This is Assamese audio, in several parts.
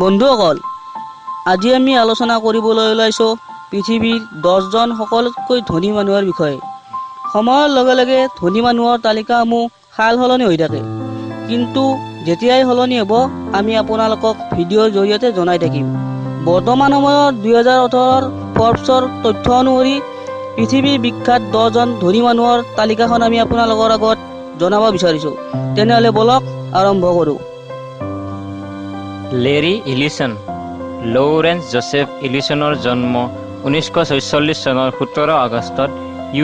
বন্ধুসকল, আজি আমি আলোচনা কৰিবলৈ ওলাইছোঁ পৃথিৱীৰ 10 জন সকলোতকৈ ধনী মানুহৰ বিষয়ে। সময়ৰ লগে লগে ধনী মানুহৰ তালিকাসমূহ সাল সলনি হৈ থাকে, কিন্তু যেতিয়াই সলনি হ'ব আমি আপোনালোকক ভিডিঅ'ৰ জৰিয়তে জনাই থাকিম। বৰ্তমান সময়ত 2018 ফৰ্বছৰ তথ্য অনুসৰি পৃথিৱীৰ বিখ্যাত 10 জন ধনী মানুহৰ তালিকাখন আমি আপোনালোকৰ আগত জনাব বিচাৰিছোঁ। তেনেহ'লে বলক আৰম্ভ কৰোঁ। লেৰী ইলিছন। লৌৰেঞ্চ জোচেফ ইলিছনৰ জন্ম 1946 চনৰ 17 আগষ্টত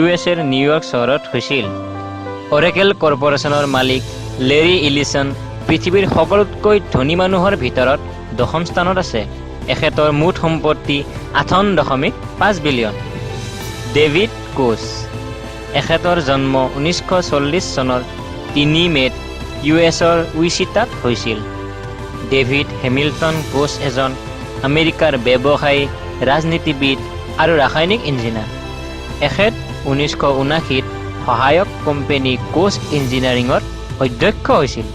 USA নিউয়ৰ্ক চহৰত হৈছিল। অৰেকেল কৰ্পৰেশ্যনৰ মালিক লেৰী ইলিছন পৃথিৱীৰ সকলোতকৈ ধনী মানুহৰ ভিতৰত 10ম স্থানত আছে। এখেতৰ মুঠ সম্পত্তি 58.5 বিলিয়ন। ডেভিড কোচ। এখেতৰ জন্ম 1940 চনৰ 3 মে'ত US উইচিটাত হৈছিল। ডেভিড হেমিল্টন কোচ এজন আমেৰিকাৰ ব্যৱসায়ী, ৰাজনীতিবিদ আৰু ৰাসায়নিক ইঞ্জিনিয়াৰ। এখেত 1979ত সহায়ক কোম্পানী কোচ ইঞ্জিনিয়াৰিঙৰ অধ্যক্ষ হৈছিল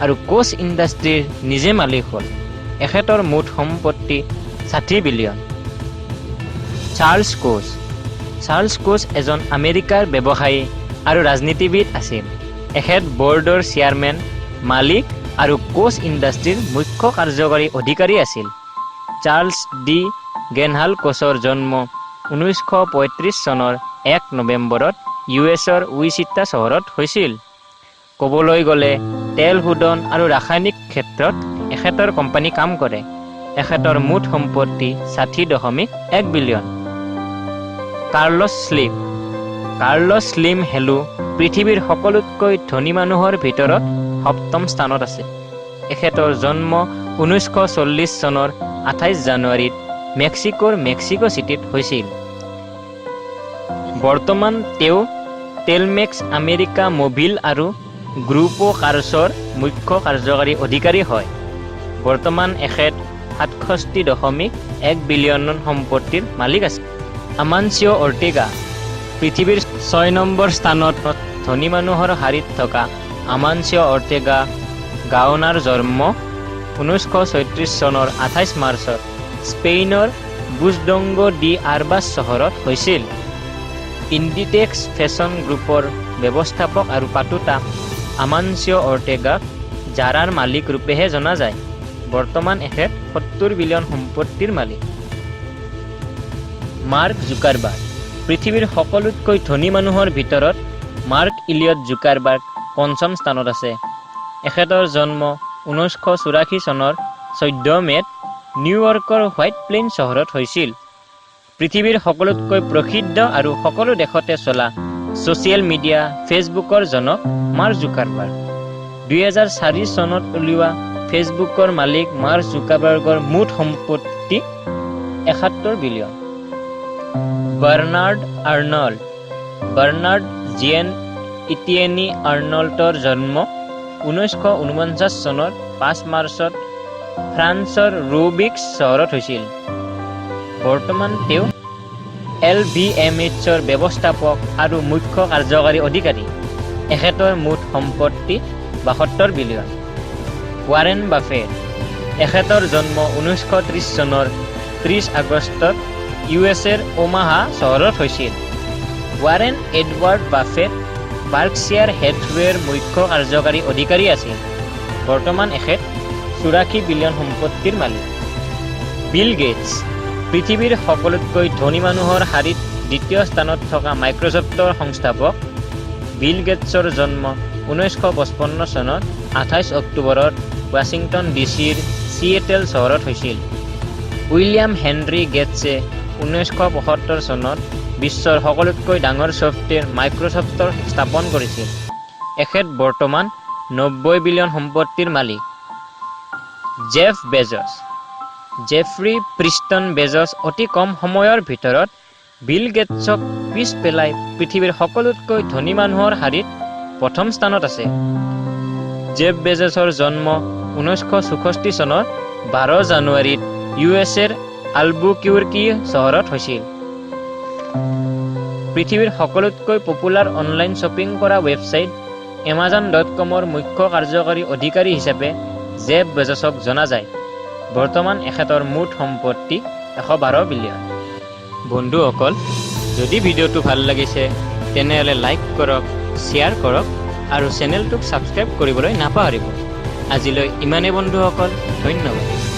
আৰু কোচ ইণ্ডাষ্ট্ৰীৰ নিজে মালিক হ'ল। এখেতৰ মুঠ সম্পত্তি 60 billion. Charles Koch. Charles Koch এজন আমেৰিকাৰ ব্যৱসায়ী আৰু ৰাজনীতিবিদ আছিল। এখেত বৰ্ডৰ চেয়াৰমেন, মালিক আৰু কোচ ইণ্ডাষ্ট্ৰীৰ মুখ্য কাৰ্যকৰী অধিকাৰী আছিল। চাৰ্লছ ডি গেনহাল কোচৰ জন্ম 1935 চনৰ 1 নৱেম্বৰত US উইচিটা চহৰত হৈছিল। ক'বলৈ গ'লে তেল শোধন আৰু ৰাসায়নিক ক্ষেত্ৰত এখেতৰ কোম্পানী কাম কৰে। এখেতৰ মুঠ সম্পত্তি 60.1 billion. Carlos slim. Carlos slim hello পৃথিৱীৰ সকলোতকৈ ধনী মানুহৰ ভিতৰত 7ম স্থানত আছে। এখেতৰ জন্ম 1940 চনৰ 28 জানুৱাৰীত মেক্সিকোৰ মেক্সিকো চিটিত হৈছিল। বৰ্তমান তেওঁ টেলমেক্স আমেৰিকা মবিল আৰু গ্ৰুপো কাৰ্ছৰ মুখ্য কাৰ্যকৰী অধিকাৰী হয়। বৰ্তমান এখেত 67.1 বিলিয়ন সম্পত্তিৰ মালিক আছে। আমানচিঅ' অৰ্টেগা। পৃথিৱীৰ 6 নম্বৰ স্থানত ধনী মানুহৰ শাৰীত থকা আমানচিঅ' অৰ্টেগা গাৱনাৰ জন্ম 1936 চনৰ 28 মাৰ্চত স্পেইনৰ বুজডংগ ডি আৰবাছ চহৰত হৈছিল। ইণ্ডিটেক্স ফেশ্বন গ্ৰুপৰ ব্যৱস্থাপক আৰু পাতুতা আমানচিঅ' অৰ্টেগাক জাৰাৰ মালিক ৰূপেহে জনা যায়। বৰ্তমান এখেত 70 বিলিয়ন সম্পত্তিৰ মালিক। Mark Zuckerberg. পৃথিৱীৰ সকলোতকৈ ধনী মানুহৰ ভিতৰত মাৰ্ক ইলিয়ট জুকাৰবাৰ্গ 5ম স্থানত আছে। এখেতৰ জন্ম 1984 চনৰ 14 মে'ত নিউয়ৰ্কৰ হোৱাইট প্লেইন চহৰত হৈছিল। পৃথিৱীৰ সকলোতকৈ প্ৰসিদ্ধ আৰু সকলো দেশতে চলা ছ'চিয়েল মিডিয়া ফেচবুকৰ জনক মাৰ্ক জুকাৰবাৰ্গ। 2004 চনত উলিওৱা ফেচবুকৰ মালিক মাৰ্ক জুকাৰবাৰ্গৰ মুঠ সম্পত্তি 71 বিলিয়ন। Bernard Arnold. বাৰ্নাৰ্ড জিয়েন ইটিয়েনি আৰ্নল্টৰ জন্ম 1949 চনৰ 5 মাৰ্চত ফ্ৰান্সৰ ৰুবিক্স চহৰত হৈছিল। বৰ্তমান তেওঁ LVMHৰ ব্যৱস্থাপক আৰু মুখ্য কাৰ্যকৰী অধিকাৰী। এখেতৰ মুঠ সম্পত্তি 72 বিলিয়ন। Warren buffet. এখেতৰ জন্ম 1930 চনৰ 30 আগষ্টত USA ওমাহা চহৰত হৈছিল। ৱাৰেন এডৱাৰ্ড বাফেট বাৰ্কশ্বেয়াৰ হেথৱেৰ মুখ্য কাৰ্যকৰী অধিকাৰী আছিল। বৰ্তমান এখেত 84 বিলিয়ন সম্পত্তিৰ মালিক। Bill Gates. পৃথিৱীৰ সকলোতকৈ ধনী মানুহৰ শাৰীত 2য় স্থানত থকা মাইক্ৰছফ্টৰ সংস্থাপক বিল গেটছৰ জন্ম 1955 চনৰ 28 অক্টোবৰত ৱাশ্বিংটন ডিচিৰ চিয়েটেল চহৰত হৈছিল। উইলিয়াম হেনৰী গেটছে 1975 চনত বিশ্বৰ সকলোতকৈ ডাঙৰ ছফ্টৱেৰ মাইক্ৰছফ্টৰ স্থাপন কৰিছিল। এখেত বৰ্তমান 90 বিলিয়ন সম্পত্তিৰ মালিক। জেফ বেজছ। জেফ্ৰী প্ৰিষ্টন বেজছ অতি কম সময়ৰ ভিতৰত বিল গেটছক পিছ পেলাই পৃথিৱীৰ সকলোতকৈ ধনী মানুহৰ শাৰীত 1ম স্থানত আছে। জেফ বেজছৰ জন্ম 1964 চনৰ 12 জানুৱাৰীত USA আলবুকিউৰ্কি চহৰত হৈছিল। পৃথিৱীৰ সকলোতকৈ পপুলাৰ অনলাইন শ্বপিং কৰা ৱেবছাইট Amazon.comৰ মুখ্য কাৰ্যকৰী অধিকাৰী হিচাপে জেফ বেজছক জনা যায়। বৰ্তমান এখেতৰ মুঠ সম্পত্তি 112 বিলিয়ন। বন্ধুসকল, যদি ভিডিঅ'টো ভাল লাগিছে তেনেহ'লে লাইক কৰক, শ্বেয়াৰ কৰক আৰু চেনেলটোক ছাবস্ক্ৰাইব কৰিবলৈ নাপাহৰিব। আজিলৈ ইমানেই বন্ধুসকল, ধন্যবাদ।